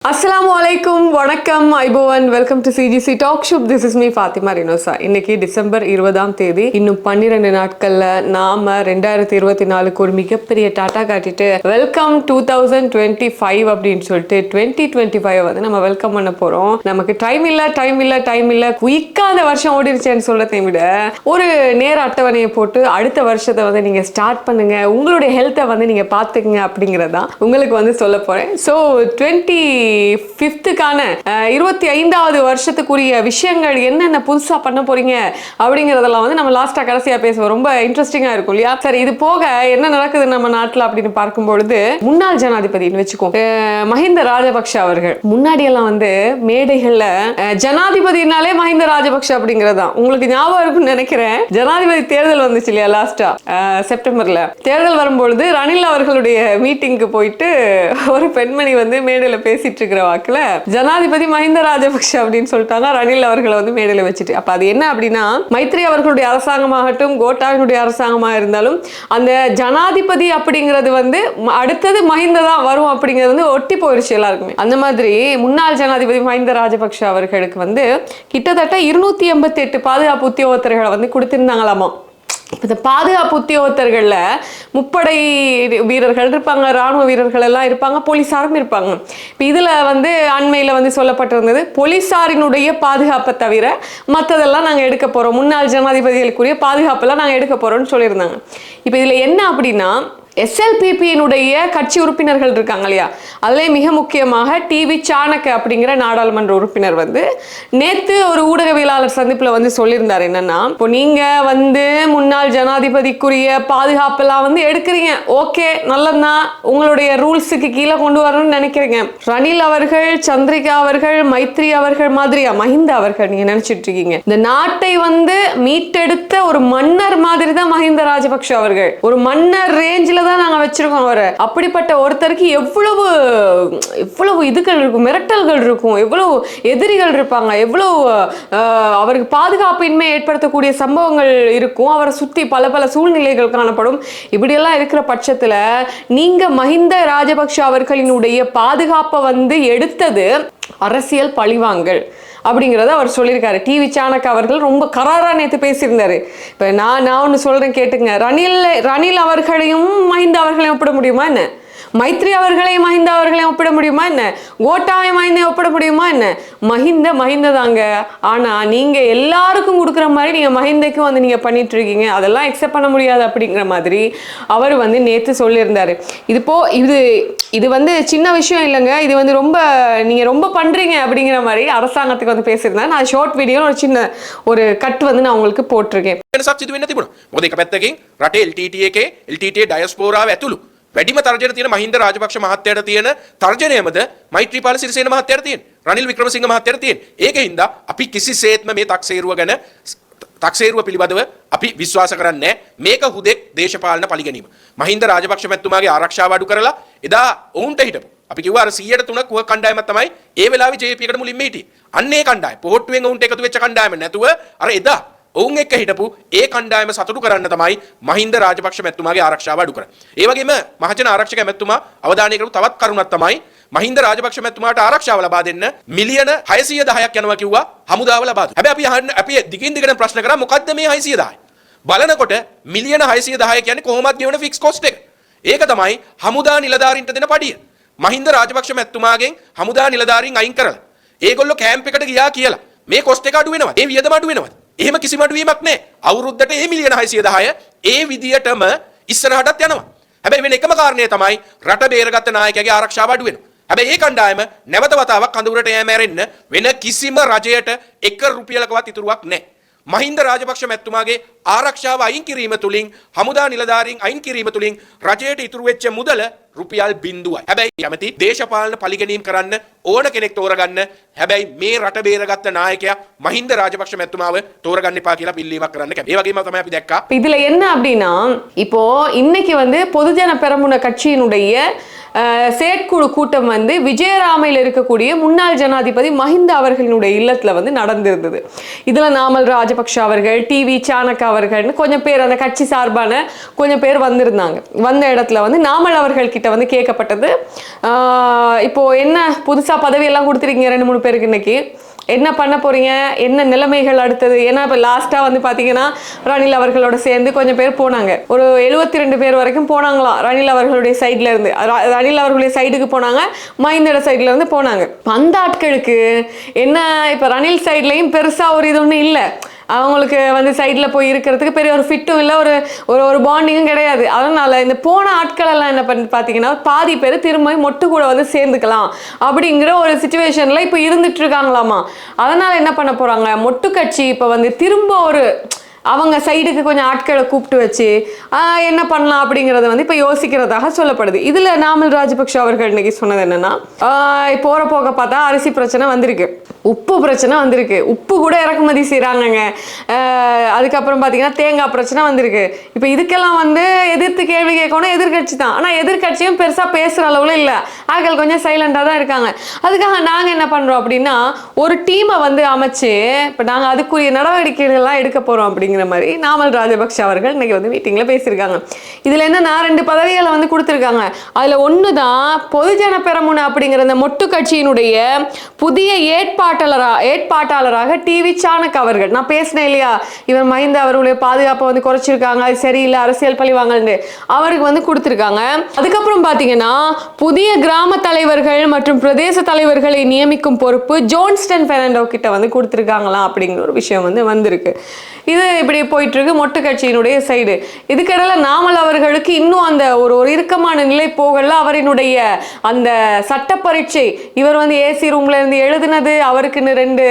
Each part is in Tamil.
Assalamualaikum, வணக்கம், ஐபோவன், welcome to CGC talk shop. This is me Fathima Rinosa. இன்னைக்கு டிசம்பர் 20ஆம் தேதி. இன்னும் 12 நாட்கள்ல நாம 2024க்கு ஒரு மிகப்பெரிய டாட்டா காட்டிட்டு வெல்கம் 2025 அப்படின்னு சொல்லிட்டு 2025 வந்து நம்ம வெல்கம் பண்ண போறோம். நமக்கு டைம் இல்ல குயிக்கா அந்த வருஷம் ஓடிருச்சேன்னு சொல்றதை விட ஒரு நேர அட்டவணையை போட்டு அடுத்த வருஷத்தை வந்து நீங்க ஸ்டார்ட் பண்ணுங்க, உங்களுடைய ஹெல்த்தை வந்து நீங்க பாத்துக்குங்க அப்படிங்கறதான் உங்களுக்கு வந்து சொல்ல போறேன். ஸோ 25க்கான 25வது வருஷத்துக்குரிய விஷயங்கள் என்னென்ன புதுசா பண்ண போறீங்க அப்படிங்கறதெல்லாம் வந்து நம்ம லாஸ்டா கடைசியா பேசுவோம். ரொம்ப இன்ட்ரெஸ்டிங்கா இருக்கும் இல்லையா? சரி, இது போக என்ன நடக்குது நம்ம நாட்டுல அப்படின்னு பார்க்கும்பொழுது, முன்னாள் ஜனாதிபதினு வச்சுக்கோ, மஹிந்த ராஜபக்ஷ அவர்கள் முன்னாடி எல்லாம் வந்து மேடைகள்ல ஜனாதிபதினாலே மஹிந்த ராஜபக்ஷ அப்படிங்கறதான் உங்களுக்கு ஞாபகம் இருக்குன்னு நினைக்கிறேன். ஜனாதிபதி தேர்தல் வந்துச்சு இல்லையா லாஸ்டா செப்டம்பர்ல? தேர்தல் வரும்பொழுது ரணில் அவர்களுடைய மீட்டிங்க்கு போயிட்டு ஒரு பெண்மணி வந்து மேடையில பேசிட்டு இருக்கிற வாக்குல ஜனாதிபதி மஹிந்த ராஜபக்ஷ அப்படின்னு சொல்லிட்டாங்க, ரணில் அவர்களை வந்து மேடையில வச்சுட்டு. அப்ப அது என்ன அப்படின்னா, மைத்ரி அவர்களுடைய அரசாங்கமாகட்டும் கோட்டாவினுடைய அரசாங்கமாக இருந்தாலும் அந்த ஜனாதிபதி அப்படிங்கிறது வந்து அடுத்தது மஹிந்த தான் வரும் அப்படிங்கிறது வந்து ஒட்டி போயிருச்சு எல்லாருக்குமே. அந்த மாதிரி முன்னாள் ஜனாதிபதி மஹிந்த ராஜபக்ஷ அவர்களுக்கு வந்து கிட்டத்தட்ட 288 பாதுகாப்பு உத்தியோகத்தர்களை வந்து கொடுத்திருந்தாங்களாமா. இந்த பாதுகாப்பு உத்தியோகத்தர்கள்ல முப்படை வீரர்கள் இருப்பாங்க, ராணுவ வீரர்கள் எல்லாம் இருப்பாங்க, போலீசாரும் இருப்பாங்க. இப்போ இதுல வந்து அண்மையில வந்து சொல்லப்பட்டிருந்தது, போலீசாரினுடைய பாதுகாப்பை தவிர மற்றதெல்லாம் நாங்கள் எடுக்க போறோம், முன்னாள் ஜனாதிபதிகளுக்குரிய பாதுகாப்பெல்லாம் நாங்கள் எடுக்க போறோம்னு சொல்லியிருந்தாங்க. இப்போ இதுல என்ன அப்படின்னா, எஸ்எல்பிபியினுடைய கட்சி உறுப்பினர்கள் இருக்காங்க இல்லையா, அதிலே மிக முக்கியமாக டிவி சாணக்க அப்படிங்கிற நாடாளுமன்ற உறுப்பினர் வந்து நேத்து ஒரு ஊடகவியலாளர் சந்திப்புல வந்து சொல்லியிருந்தார் என்னன்னா, இப்போ நீங்க வந்து முன்னாள் ஜனாதிபதிக்குரிய பாதுகாப்பெல்லாம் வந்து எடுக்கிறீங்க, ஓகே நல்லதுதான், உங்களுடைய ரூல்ஸுக்கு கீழே கொண்டு வரணும்னு நினைக்கிறீங்க. ரணில் அவர்கள், சந்திரிகா அவர்கள், மைத்ரி அவர்கள் மாதிரியா மஹிந்த அவர்கள் நீங்க நினைச்சிட்டு இருக்கீங்க. இந்த நாட்டை வந்து மீட்டெடுத்த ஒரு மன்னர் மாதிரி தான் மஹிந்த ராஜபக்ஷ அவர்கள். ஒரு மன்னர் ரேஞ்சில தான் நாங்க வச்சிருக்கோம் அவரை. அப்படிப்பட்ட ஒருத்தருக்கு எவ்வளவு இதுகள் இருக்கும், மிரட்டல்கள் இருக்கும், எவ்வளவு எதிரிகள் இருப்பாங்க, எவ்வளவு அவருக்கு பாதுகாப்பின்மை ஏற்படுத்தக்கூடிய சம்பவங்கள் இருக்கும், அவரை சுத்தி பல சூழ்நிலைகள் காணப்படும். இப்படியெல்லாம் இருக்கிற பட்சத்துல நீங்க மஹிந்த ராஜபக்ஷ அவர்களினுடைய பாதுகாப்பை வந்து எடுத்தது அரசியல் பழிவாங்கல் அப்படிங்கிறத அவர் சொல்லியிருக்காரு. டிவி சாணக்க அவர்கள் ரொம்ப கராரா நேற்று பேசியிருந்தாரு. இப்போ நான் ஒன்று சொல்றேன் கேட்டுங்க. ரணில் அவர்களையும் மஹிந்த அவர்களையும் ஒப்பிட முடியுமா என்ன? மைத்ரி அவர்களையும் மஹிந்த அவர்களையும் ஒப்பிட முடியுமா என்ன? கோட்டாவை மஹிந்த ஒப்பிட முடியுமா என்ன? மஹிந்த தாங்க. ஆனா நீங்க எல்லாருக்கும் கொடுக்குற மாதிரி நீங்க மஹிந்தைக்கும் வந்து நீங்க பண்ணிட்டு இருக்கீங்க, அதெல்லாம் எக்ஸெப்ட் பண்ண முடியாது அப்படிங்கிற மாதிரி அவர் வந்து நேற்று சொல்லியிருந்தாரு. இது வந்து சின்ன விஷயம் இல்லைங்க, இது வந்து நீங்க ரொம்ப பண்றீங்க அப்படிங்கிற மாதிரி அரசாங்கத்துக்கு வந்து பேசியிருந்தேன். நான் ஷார்ட் வீடியோ ஒரு சின்ன ஒரு கட் வந்து நான் உங்களுக்கு போட்டிருக்கேன். වැඩිම තර්ජන තියෙන මහින්ද රාජපක්ෂ මහත්තයාට තියෙන තර්ජනයමද මෛත්‍රීපාල සිරිසේන මහත්තයාට තියෙන රනිල් වික්‍රමසිංහ මහත්තයාට තියෙන. ඒකින්ද අපි කිසිසේත්ම මේ තක්සේරුව ගැන තක්සේරුව පිළිබඳව අපි විශ්වාස කරන්නේ නැහැ. මේක හුදෙක් දේශපාලන පරිගැනීම. මහින්ද රාජපක්ෂ මැතිතුමාගේ ආරක්ෂාව අඩු කරලා එදා ඔවුන්ට හිටපු අපි කිව්වා අර 103ක් කුහ කණ්ඩායමක් තමයි ඒ වෙලාවේ JP එකට මුලින්ම හිටියේ. අන්න ඒ කණ්ඩායම පොහොට්ටුවෙන් ඔවුන්ට එකතු වෙච්ච කණ්ඩායම නැතුව අර එදා ඔවුන් එක්ක හිටපු ඒ කණ්ඩායම සතුටු කරන්න තමයි මහින්ද රාජපක්ෂ මැතිතුමාගේ ආරක්ෂාව අඩු කරන්නේ. ඒ වගේම මහජන ආරක්ෂක මැතිතුමා අවධානය කරපු තවත් කරුණක් තමයි මහින්ද රාජපක්ෂ මැතිතුමාට ආරක්ෂාව ලබා දෙන්න මිලියන 610ක් යනවා කිව්වා හමුදාව ලබා දුන්නා. හැබැයි අපි දිගින් දිගට ප්‍රශ්න කරා මොකද්ද මේ 610? බලනකොට මිලියන 610 කියන්නේ කොහොමද ගෙවන ෆික්ස් කොස්ට් එක. ඒක තමයි හමුදා නිලධාරීන්ට දෙන පඩිය. මහින්ද රාජපක්ෂ මැතිතුමාගෙන් හමුදා නිලධාරීන් අයින් කරලා ඒගොල්ලෝ කැම්ප් එකට ගියා කියලා මේ කොස්ට් එක අඩු වෙනවා. ඒ වියදම අඩු වෙනවා. එහෙම කිසිම අඩුවීමක් නැහැ. අවුරුද්දට මේ මිලියන 610 ඒ විදියටම ඉස්සරහටත් යනවා. හැබැයි වෙන එකම කාරණය තමයි රට බේරගත්ත නායකයාගේ ආරක්ෂාව අඩු වෙනවා. හැබැයි මේ කණ්ඩායම නැවත වතාවක් කඳවුරට යෑම ඇරෙන්න වෙන කිසිම රජයට 1 රුපියලකවත් ඉතුරුවක් නැහැ. මහින්ද රාජපක්ෂ මැතිතුමාගේ ආරක්ෂාව අයින් කිරීම තුලින් හමුදා නිලධාරීන් අයින් කිරීම තුලින් රජයට ඉතුරු වෙච්ච මුදල රුපියල් 0යි. හැබැයි යමති දේශපාලන පරිගැනීම් කරන්න ඕන කෙනෙක් තෝරගන්න. හැබැයි මේ රට බේරගත්ත නායකයා මහින්ද රාජපක්ෂ මැතිතුමාව තෝරගන්න එපා කියලා පිළිවීමක් කරන්න කැමතියි. ඒ වගේම තමයි අපි දැක්කා. இதுல என்ன அப்படின்னா, இப்போ இன்னைக்கு வந்து பொதுஜன பெரமுன கட்சியினுடைய செயற்குழு கூட்டம் வந்து விஜயராமையில் இருக்கக்கூடிய முன்னாள் ஜனாதிபதி மஹிந்த அவர்களினுடைய இல்லத்துல வந்து நடந்திருந்தது. இதுல நாமல் ராஜபக்ஷ அவர்கள், டிவி சாணக்க அவர்கள், கொஞ்சம் பேர் அந்த கட்சி சார்பான கொஞ்சம் பேர் வந்திருந்தாங்க. வந்த இடத்துல வந்து நாமல் அவர்கள் கிட்ட வந்து கேட்கப்பட்டது. இப்போ என்ன புதுசா பதவி எல்லாம் கொடுத்துருக்கீங்க 2-3 பேருக்கு, இன்னைக்கு என்ன பண்ண போறீங்க, என்ன நிலைமைகள் அடுத்தது? ஏன்னா இப்போ லாஸ்ட்டாக வந்து பார்த்தீங்கன்னா ரணில் அவர்களோட சேர்ந்து கொஞ்சம் பேர் போனாங்க, ஒரு 72 பேர் வரைக்கும் போனாங்களாம் ரணில் அவர்களுடைய சைட்ல இருந்து. ரணில் அவர்களுடைய சைடுக்கு போனாங்க, மஹிந்தோட சைட்ல இருந்து போனாங்க. அந்த ஆட்களுக்கு என்ன, இப்போ ரணில் சைட்லையும் பெருசாக ஒரு இது ஒன்றும் இல்லை, அவங்களுக்கு வந்து சைடில் போய் இருக்கிறதுக்கு பெரிய ஒரு ஃபிட்டும் இல்லை, ஒரு ஒரு பாண்டிங்கும் கிடையாது. அதனால் இந்த போன ஆட்கள் எல்லாம் என்ன பண்ணி பார்த்தீங்கன்னா பாதி பேர் திரும்ப மொட்டு கூட வந்து சேர்ந்துக்கலாம் அப்படிங்கிற ஒரு சுச்சுவேஷனில் இப்போ இருந்துட்டு இருக்காங்களாமா. அதனால் என்ன பண்ண போகிறாங்க, மொட்டு கட்சி இப்போ வந்து திரும்ப ஒரு அவங்க சைடுக்கு கொஞ்சம் ஆட்களை கூப்பிட்டு வச்சு என்ன பண்ணலாம் அப்படிங்கிறத வந்து இப்போ யோசிக்கிறதாக சொல்லப்படுது. இதில் நாமல் ராஜபக்ஷ அவர்கள் இன்னைக்கு சொன்னது என்னன்னா, போகிற போக பார்த்தா அரிசி பிரச்சனை வந்திருக்கு, உப்பு பிரச்சனை வந்திருக்கு, உப்பு கூட இறக்குமதி செய்கிறாங்கங்க. அதுக்கப்புறம் பார்த்தீங்கன்னா தேங்காய் பிரச்சனை வந்திருக்கு. இப்போ இதுக்கெல்லாம் வந்து எதிர்த்து கேள்வி கேட்கணும் எதிர்கட்சி தான். ஆனால் எதிர்கட்சியும் பெருசாக பேசுகிற அளவில் இல்லை, ஆட்கள் கொஞ்சம் சைலண்டாக தான் இருக்காங்க. அதுக்காக நாங்கள் என்ன பண்ணுறோம் அப்படின்னா, ஒரு டீமை வந்து அமைச்சு இப்போ நாங்கள் அதுக்குரிய நடவடிக்கைகள்லாம் எடுக்க போகிறோம் அப்படிங்கிற மாதிரி நாமல் ராஜபக்ஷ அவர்கள் இன்னைக்கு வந்து மீட்டிங்ல பேசியிருக்காங்க. இதுல என்னன்னா 2 பதவிகளை வந்து கொடுத்துருக்காங்க. அதுல ஒன்று தான் பொதுஜன பெரமுன அப்படிங்கிற அந்த மொட்டு கட்சியினுடைய புதிய ஏற்பாட்டாளராக டிவி சாணக் அவர்கள். நான் பேசினேன் இல்லையா, இவர் மஹிந்த அவர்களுடைய பாதுகாப்பை வந்து குறைச்சிருக்காங்க, அது சரியில்லை, அரசியல் பழிவாங்கன்னு அவருக்கு வந்து கொடுத்துருக்காங்க. அதுக்கப்புறம் பார்த்தீங்கன்னா புதிய கிராம தலைவர்கள் மற்றும் பிரதேச தலைவர்களை நியமிக்கும் பொறுப்பு ஜோன்ஸ்டன் பெர்னாண்டோ கிட்ட வந்து கொடுத்துருக்காங்களாம் அப்படிங்கிற ஒரு விஷயம் வந்து வந்திருக்கு. இது இப்படி போயிட்டு இருக்கு மொட்டு கட்சியினுடைய சைடு. இதுக்கிடையில நாமல் அவர்களுக்கு இன்னும் அந்த ஒரு இறுக்கமான நிலை போகல. அவரினுடைய அந்த சட்ட பரீட்சை இவர் வந்து ஏசி ரூம்ல இருந்து எழுதுனது, அவருக்குன்னு 2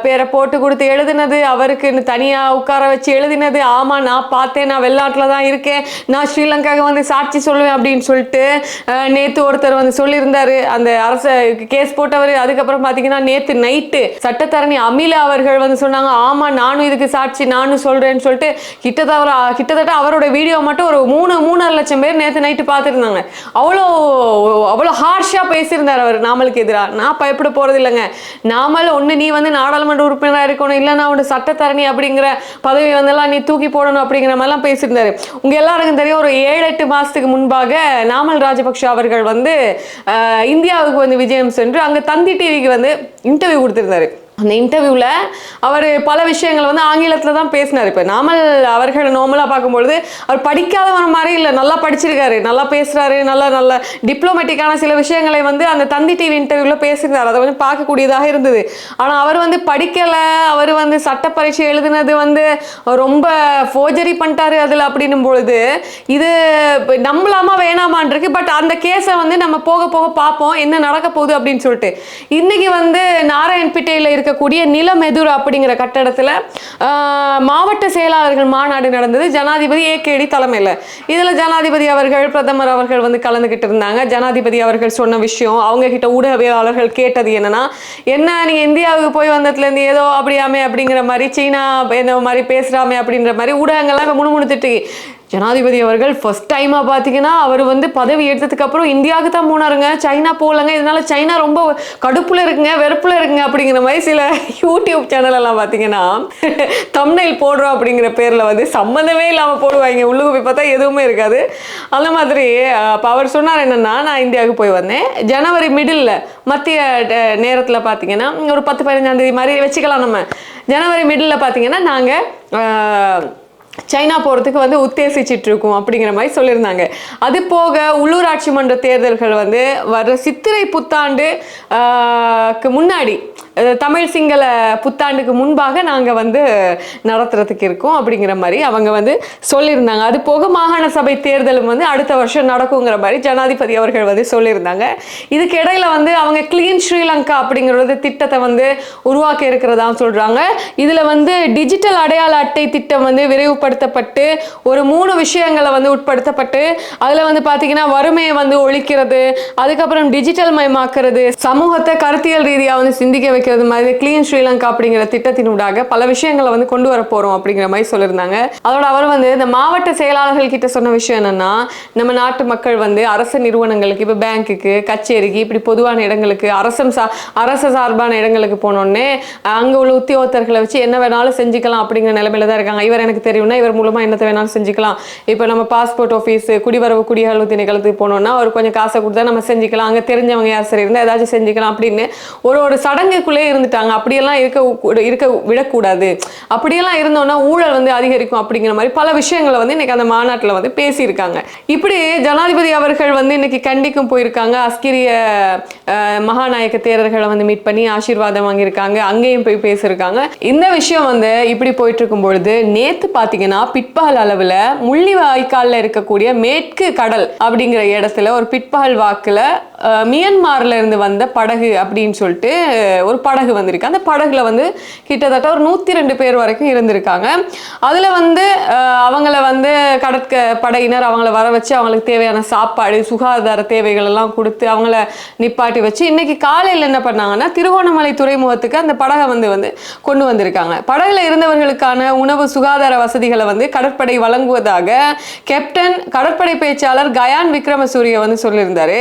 பேரை போட்டு கொடுத்து எழுதுனது, அவருக்குன்னு தனியா உட்கார வச்சு எழுதினது, ஆமா நான் பார்த்தேன், நான் வெளிநாட்டில் தான் இருக்கேன், நான் ஸ்ரீலங்காவுக்கு வந்து சாட்சி சொல்லுவேன் அப்படின்னு சொல்லிட்டு நேத்து ஒருத்தர் வந்து சொல்லியிருந்தாரு, அந்த அரச கேஸ் போட்டவர். அதுக்கப்புறம் பார்த்தீங்கன்னா நேத்து நைட்டு சட்டத்தரணி அமிலா அவர்கள் வந்து சொன்னாங்க, ஆமா நானும் இதுக்கு சாட்சி நானும் சொல்றேன்னு சொல்லிட்டு கிட்டத்தட்ட அவரோட வீடியோ மட்டும் ஒரு 3.5 லட்சம் பேர் நேற்று நைட்டு பார்த்துருந்தாங்க. அவ்வளோ ஹார்ஷா பேசியிருந்தார் அவர் நாமலுக்கு எதிராக. நான் பயப்பட போறது இல்லைங்க, நாமல் ஒன்று நீ வந்து நாடாளுமன்ற உறுப்பினராக இருக்கணும், இல்லை நான் உன்னோட சட்டத்தரணி அப்படிங்கிற பதவி வந்தெல்லாம் நீ தூக்கி போடணும் அப்படிங்கிற மாதிரிலாம் பேசியிருந்தாரு. உங்க எல்லாருக்கும் தெரியும், ஒரு 7-8 மாசத்துக்கு முன்பாக நாமல் ராஜபக்ஷ அவர்கள் வந்து இந்தியாவுக்கு வந்து விஜயம் சென்று அங்கே தந்தி டிவிக்கு வந்து இன்டர்வியூ கொடுத்திருந்தாரு. அந்த இன்டர்வியூவில் அவர் பல விஷயங்கள் வந்து ஆங்கிலத்தில் தான் பேசினார். இப்போ நாமல் அவர்கள் நார்மலாக பார்க்கும்பொழுது அவர் படிக்காதவன் மாதிரி இல்லை, நல்லா படிச்சிருக்காரு, நல்லா பேசுகிறாரு, நல்ல டிப்ளமேட்டிக்கான சில விஷயங்களை வந்து அந்த தந்தி டிவி இன்டர்வியூவில் பேசியிருந்தார். அதை வந்து பார்க்கக்கூடியதாக இருந்தது. ஆனால் அவர் வந்து படிக்கலை, அவர் வந்து சட்ட பரீட்சை எழுதினது வந்து ரொம்ப ஃபோர்ஜரி பண்ணிட்டாரு அதில் அப்படின்னும் பொழுது இது நம்பலாமா வேணாமான் இருக்கு. பட் அந்த கேஸை வந்து நம்ம போக போக பார்ப்போம் என்ன நடக்க போகுது அப்படின்னு சொல்லிட்டு. இன்னைக்கு வந்து நாராயண்பேட்டையில் இருக்கக்கூடிய நிலமெதுர் அப்படிங்கிற கட்டடத்தில் மாவட்ட செயலாளர்கள் மாநாடு நடந்தது, ஜனாதிபதி ஏகேடி தலைமையில். இதில் ஜனாதிபதி அவர்கள் பிரதமர் அவர்கள் வந்து கலந்துக்கிட்டு இருந்தாங்க. ஜனாதிபதி அவர்கள் சொன்ன விஷயம், அவங்க கிட்ட ஊடகவியலாளர்கள் கேட்டது என்னன்னா, என்ன நீங்கள் இந்தியாவுக்கு போய் வந்ததுலேருந்து ஏதோ அப்படியாமே அப்படிங்கிற மாதிரி, சீனா இந்த மாதிரி பேசுகிறாமே அப்படின்ற மாதிரி ஊடகங்கள்லாம் இப்போ முணுமுணுத்துட்டு. ஜனாதிபதி அவர்கள் ஃபர்ஸ்ட் டைமாக பார்த்தீங்கன்னா அவர் வந்து பதவி எடுத்ததுக்கு அப்புறம் இந்தியாவுக்கு தான் போனாருங்க, சைனா போகலங்க. இதனால சைனா ரொம்ப கடுப்புல இருக்குங்க, வெறுப்புல இருக்குங்க அப்படிங்கிற மாதிரி சில யூடியூப் சேனல் எல்லாம் பார்த்தீங்கன்னா தம்ப்நெயில் போடுறோம் அப்படிங்கிற பேரில் வந்து சம்மந்தமே இல்லாமல் போடுவாங்க, உள்ளுக்கு போய் பார்த்தா எதுவுமே இருக்காது. அந்த மாதிரி இப்போ அவர் சொன்னார் என்னன்னா, நான் இந்தியாவுக்கு போய் வந்தேன் ஜனவரி மிடில் மத்திய நேரத்தில் பார்த்தீங்கன்னா ஒரு 10-15ஆம் தேதி மாதிரி வச்சுக்கலாம். நம்ம ஜனவரி மிடில் பார்த்தீங்கன்னா நாங்கள் சைனா போகிறதுக்கு வந்து உத்தேசிச்சுட்டு இருக்கோம் அப்படிங்கிற மாதிரி சொல்லியிருந்தாங்க. அது போக உள்ளூராட்சி மன்ற தேர்தல்கள் வந்து வர சித்திரை புத்தாண்டு முன்னாடி, தமிழ் சிங்கள புத்தாண்டுக்கு முன்பாக நாங்கள் வந்து நடத்துறதுக்கு இருக்கோம் அப்படிங்கிற மாதிரி அவங்க வந்து சொல்லியிருந்தாங்க. அது போக மாகாண சபை தேர்தலும் வந்து அடுத்த வருஷம் நடக்குங்கிற மாதிரி ஜனாதிபதி அவர்கள் வந்து சொல்லியிருந்தாங்க. இதுக்கு இடையில வந்து அவங்க கிளீன் ஸ்ரீலங்கா அப்படிங்கிறது திட்டத்தை வந்து உருவாக்க இருக்கிறதா சொல்றாங்க. இதுல வந்து டிஜிட்டல் அடையாள அட்டை திட்டம் வந்து விரைவுபடுத்தப்பட்டு ஒரு 3 விஷயங்களை வந்து உட்படுத்தப்பட்டு அதுல வந்து பாத்தீங்கன்னா வறுமையை வந்து ஒழிக்கிறது, அதுக்கப்புறம் டிஜிட்டல் மயமாக்குறது, சமூகத்தை கருத்தியல் ரீதியாக வந்து சிந்திக்க வைக்கிறது, வைக்கிறது மாதிரி கிளீன் ஸ்ரீலங்கா அப்படிங்கிற திட்டத்தினூடாக பல விஷயங்களை வந்து கொண்டு வர போறோம் அப்படிங்கிற மாதிரி சொல்லியிருந்தாங்க. அதோட அவர் வந்து இந்த மாவட்ட செயலாளர்கள் கிட்ட சொன்ன விஷயம் என்னன்னா, நம்ம நாட்டு மக்கள் வந்து அரசு நிறுவனங்களுக்கு, இப்போ பேங்க்குக்கு, கச்சேரிக்கு, இப்படி பொதுவான இடங்களுக்கு, அரசு சார்பான இடங்களுக்கு போனோடனே அங்க உள்ள உத்தியோகத்தர்களை வச்சு என்ன வேணாலும் செஞ்சுக்கலாம் அப்படிங்கிற நிலைமையில தான் இருக்காங்க. இவர் எனக்கு தெரியும்னா இவர் மூலமா என்னத்தை வேணாலும் செஞ்சுக்கலாம். இப்போ நம்ம பாஸ்போர்ட் ஆஃபீஸ், குடிவரவு குடியாளர் திணைக்களத்துக்கு போனோம்னா அவர் கொஞ்சம் காசை கொடுத்தா நம்ம செஞ்சுக்கலாம், அங்க தெரிஞ்சவங்க யார் சரி இருந்தால் ஏதாச்சும் செஞ்சுக்கலாம் அப்படின்னு ஒரு சடங்குக்குள்ளே இருந்துட்டாங்க. அப்படியெல்லாம் இருக்க விடக்கூடாது. அப்படியெல்லாம் இருந்தோம்னா ஊழல் வந்து அதிகரிக்கும் அப்படிங்கிற மாதிரி பல விஷயங்களை வந்து இன்னைக்கு அந்த மாநாட்டில் வந்து பேசியிருக்காங்க. இப்படி ஜனாதிபதி அவர்கள் வந்து இன்னைக்கு கண்டிக்கும் போயிருக்காங்க. அஸ்கிரிய மகாநாயக்க தேரர்களை வந்து மீட் பண்ணி ஆசீர்வாதம் வாங்கியிருக்காங்க. அங்கேயும் போய் பேசியிருக்காங்க. இந்த விஷயம் வந்து இப்படி போயிட்டு இருக்கும் பொழுது நேத்து பாத்தீங்கன்னா பிற்பகல் அளவுல முள்ளிவாய்க்கால்ல இருக்கக்கூடிய மேற்கு கடல் அப்படிங்கிற இடத்துல ஒரு பிற்பகல் வாக்குல மியான்மர்ல இருந்து வந்த படகு அப்படின்னு சொல்லிட்டு ஒரு படகு வந்திருக்கு. அந்த படகுல வந்து கிட்டத்தட்ட ஒரு 102 பேர் வரைக்கும் இருந்திருக்காங்க. அதுல வந்து அவங்கள வந்து கடற்படையினர் அவங்கள வர வச்சு அவங்களுக்கு தேவையான சாப்பாடு, சுகாதார தேவைகள் எல்லாம் கொடுத்து அவங்கள நிப்பாட்டி வச்சு இன்னைக்கு காலையில் என்ன பண்ணாங்கன்னா திருகோணமலை துறைமுகத்துக்கு அந்த படகை வந்து கொண்டு வந்திருக்காங்க. படகுல இருந்தவர்களுக்கான உணவு சுகாதார வசதிகளை வந்து கடற்படை வழங்குவதாக கேப்டன் கடற்படை பேச்சாளர் கயான் விக்ரமசூரிய வந்து சொல்லியிருந்தாரு.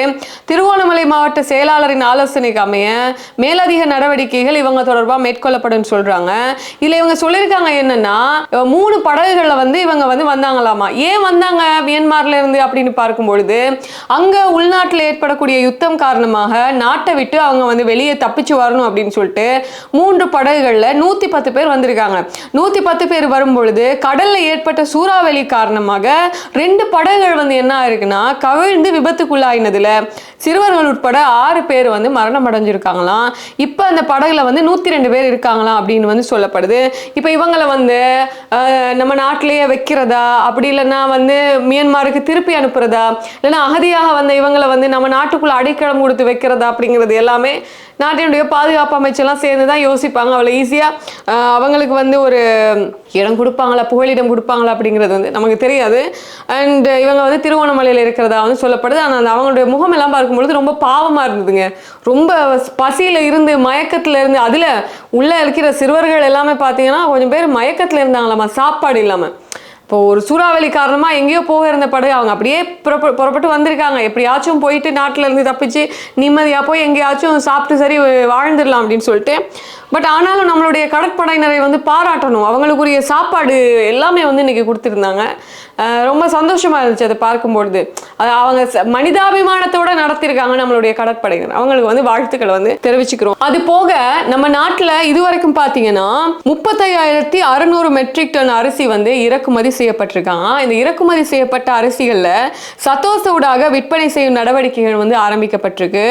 திருகோணமலை மாவட்ட செயலாளரின் ஆலோசனைக்கு அமைய மேலதிக நடவடிக்கைகள் இவங்க தொடர்பாக மேற்கொள்ளப்படும் சொல்றாங்க. இதுல இவங்க சொல்லியிருக்காங்க என்னன்னா 3 படகுகள்ல வந்து இவங்க வந்து வந்தாங்களாமா. ஏன் வந்தாங்க மியான்மர்ல இருந்து அப்படின்னு பார்க்கும் பொழுது அங்க உள்நாட்டில் ஏற்படக்கூடிய யுத்தம் காரணமாக நாட்டை விட்டு அவங்க வந்து வெளியே தப்பிச்சு வரணும் அப்படின்னு சொல்லிட்டு 3 படகுகள்ல 110 பேர் வந்திருக்காங்க. 110 பேர் வரும்பொழுது கடல்ல ஏற்பட்ட சூறாவளி காரணமாக 2 படகுகள் வந்து என்ன ஆயிருக்குன்னா கவிழ்ந்து விபத்துக்குள்ளாயினதுல சிறுவர்கள் உட்பட 6 பேர் வந்து மரணம் அடைஞ்சிருக்காங்களாம். இப்ப அந்த படகுல வந்து 102 பேர் இருக்காங்களாம் அப்படின்னு வந்து சொல்லப்படுது. இப்ப இவங்களை வந்து நம்ம நாட்டிலேயே வைக்கிறதா, அப்படி இல்லைன்னா வந்து மியான்மருக்கு திருப்பி அனுப்புறதா, இல்லைன்னா அகதியாக வந்த இவங்களை வந்து நம்ம நாட்டுக்குள்ள அடைக்கலம் கொடுத்து வைக்கிறதா அப்படிங்கிறது எல்லாமே நாட்டினுடைய பாதுகாப்பு அமைச்செல்லாம் சேர்ந்து தான் யோசிப்பாங்க. அவ்வளோ ஈஸியாக அவங்களுக்கு வந்து ஒரு இடம் கொடுப்பாங்களா, புகலிடம் கொடுப்பாங்களா அப்படிங்கிறது வந்து நமக்கு தெரியாது. அண்ட் இவங்க வந்து திருவோணமலையில் இருக்கிறதா வந்து சொல்லப்படுது. ஆனால் அந்த அவங்களுடைய முகம் எல்லாம் பார்க்கும்பொழுது ரொம்ப பாவமாக இருந்ததுங்க. ரொம்ப பசியில் இருந்து மயக்கத்தில் இருந்து அதில் உள்ளே இருக்கிற சிறுவர்கள் எல்லாமே பார்த்தீங்கன்னா கொஞ்சம் பேர் மயக்கத்தில் இருந்தாங்களாமா, சாப்பாடு இல்லாமல். இப்போ ஒரு சூறாவளி காரணமா எங்கேயோ போக இருந்த படகு அவங்க அப்படியே புறப்பட்டு வந்திருக்காங்க. எப்படியாச்சும் போயிட்டு நாட்டில இருந்து தப்பிச்சு நிம்மதியா போய் எங்கேயாச்சும் சாப்பிட்டு சரி வாழ்ந்துடலாம் அப்படின்னு சொல்லிட்டு. பட் ஆனாலும் நம்மளுடைய கடற்படையினரை வந்து பாராட்டணும். அவங்களுக்குரிய சாப்பாடு எல்லாமே வந்து இன்னைக்கு கொடுத்துருந்தாங்க. ரொம்ப சந்தோஷமா இருந்துச்சு அதை பார்க்கும்பொழுது. அவங்க மனிதாபிமானத்தோட நடத்திருக்காங்க நம்மளுடைய கடற்படையினர். அவங்களுக்கு வந்து வாழ்த்துக்களை வந்து தெரிவிச்சுக்கிறோம். அது போக நம்ம நாட்டில் இதுவரைக்கும் பார்த்தீங்கன்னா 35,600 மெட்ரிக் டன் அரிசி வந்து இறக்குமதி செய்யப்பட்டிருக்காங்க. இந்த இறக்குமதி செய்யப்பட்ட அரிசிகளில் சத்தோசூடாக விற்பனை செய்யும் நடவடிக்கைகள் வந்து ஆரம்பிக்கப்பட்டிருக்கு.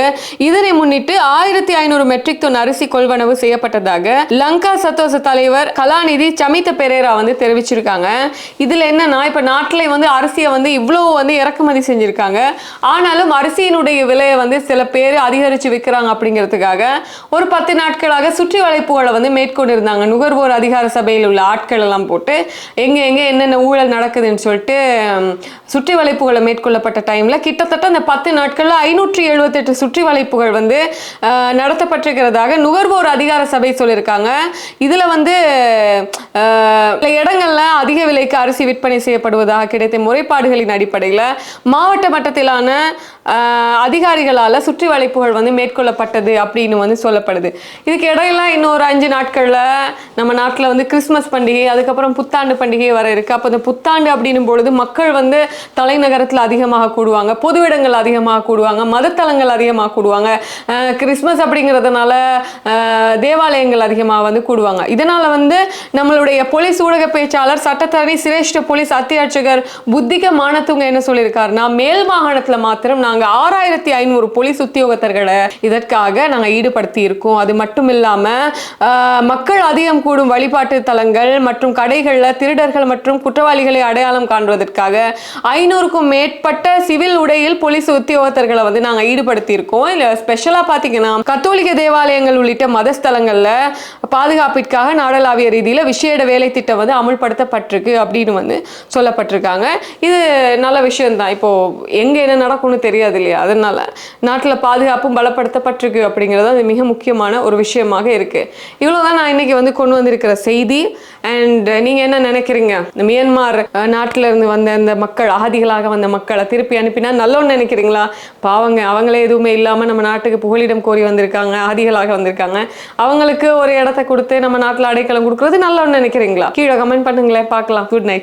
இதனை முன்னிட்டு 1500 மெட்ரிக் டன் அரிசி கொள்வனவு செய்யப்பட்டதாக லங்கா சத்தோச தலைவர் கலாநிதி சமித்த பெரேரா வந்து தெரிவிச்சிருக்காங்க. இதுல என்னன்னா இப்ப நாட்டில் வந்து அரிசியை வந்து இவ்வளோ வந்து இறக்குமதி செஞ்சிருக்காங்க. ஆனாலும் அரிசியினுடைய விலையை வந்து சில பேர் அதிகரித்து விற்கிறாங்க அப்படிங்கிறதுக்காக ஒரு 10 நாட்களாக சுற்றி வளைப்புகளை வந்து மேற்கொண்டிருந்தாங்க. நுகர்வோர் அதிகார சபையில் உள்ள ஆட்கள் எல்லாம் போட்டு எங்க என்னென்ன ஊழல் நடக்குதுன்னு சொல்லிட்டு சுற்றி வளைப்புகளை மேற்கொள்ளப்பட்ட டைம்ல கிட்டத்தட்ட அந்த 10 நாட்கள்ல 578 சுற்றி வளைப்புகள் வந்து நடத்தப்பட்டிருக்கிறதாக நுகர்வோர் அதிகார சபை சொல்லியிருக்காங்க. இதுல வந்து இடங்கள்ல அதிக விலைக்கு அரிசி விற்பனை செய்யப்படுவதாக கிடைத்த முறைப்பாடுகளின் அடிப்படையில் மாவட்ட மட்டத்திலான அதிகாரிகளால் சுற்றி வளைப்புகள் வந்து மேற்கொள்ளப்பட்டது அப்படின்னு வந்து சொல்லப்படுது. இதுக்கு இடையில இன்னொரு 5 நாட்கள்ல நம்ம நாட்டில் வந்து கிறிஸ்துமஸ் பண்டிகை, அதுக்கப்புறம் புத்தாண்டு பண்டிகை வர இருக்கு. அப்போ இந்த புத்தாண்டு அப்படின்னும் பொழுது மக்கள் வந்து தலைநகரத்தில் அதிகமாக கூடுவாங்க, பொது இடங்கள் அதிகமாக கூடுவாங்க, மதத்தலங்கள் அதிகமாக கூடுவாங்க. கிறிஸ்துமஸ் அப்படிங்கிறதுனால தேவாலயங்கள் அதிகமாக வந்து கூடுவாங்க. இதனால வந்து நம்மளுடைய போலீஸ் ஊடக பேச்சாளர் சட்டத்தரணி சிரேஷ்ட போலீஸ் அத்தியட்சகர் புத்திக மானத்துங்க என்ன சொல்லியிருக்காருன்னா, மேல் மாகாணத்தில் மாத்திரம் நாங்கள் 6500 போலீஸ் உத்தியோகத்தர்களை இதற்காக நாங்கள் ஈடுபடுத்தி இருக்கோம். அது மட்டும் இல்லாம மக்கள் அதிகம் கூடும் வழிபாட்டு தலங்கள் மற்றும் கடைகளில் திருடர்கள் மற்றும் குற்றவாளிகளை அடையாளம் காண்பதற்காக 500க்கும் மேற்பட்ட சிவில் உடையில் போலீஸ் உத்தியோகத்தர்களை வந்து நாங்கள் ஈடுபடுத்தி இருக்கோம். இல்ல ஸ்பெஷலா பாத்தீங்கன்னா கத்தோலிக்க தேவாலயங்கள் உள்ளிட்ட மதஸ்தலங்கள் மாநிலங்கள்ல பாதுகாப்பிற்காக நாடளாவிய ரீதியில விசேட வேலை திட்டம் வந்து அமுல்படுத்தப்பட்டிருக்கு அப்படின்னு வந்து சொல்லப்பட்டிருக்காங்க. இது நல்ல விஷயம் தான். இப்போ எங்க என்ன நடக்கும்னு தெரியாது இல்லையா, அதனால நாட்டுல பாதுகாப்பும் பலப்படுத்தப்பட்டிருக்கு அப்படிங்கிறது அது மிக முக்கியமான ஒரு விஷயமாக இருக்கு. இவ்வளவுதான் நான் இன்னைக்கு வந்து கொண்டு வந்திருக்கிற செய்தி. அண்ட் நீங்க என்ன நினைக்கிறீங்க? இந்த மியான்மர் நாட்டுல இருந்து வந்த அந்த மக்கள், அகதிகளாக வந்த மக்களை திருப்பி அனுப்பினா நல்லோன்னு நினைக்கிறீங்களா? பாவங்க, அவங்களே எதுவுமே இல்லாம நம்ம நாட்டுக்கு புகலிடம் கோரி வந்திருக்காங்க, அகதிகளாக வந்திருக்காங்க. அவங்களுக்கு ஒரு இடத்த கொடுத்து நம்ம நாட்டுல அடைக்கலம் கொடுக்கறது நல்லோன்னு நினைக்கிறீங்களா? கீழே கமெண்ட் பண்ணுங்களேன், பார்க்கலாம். Good night.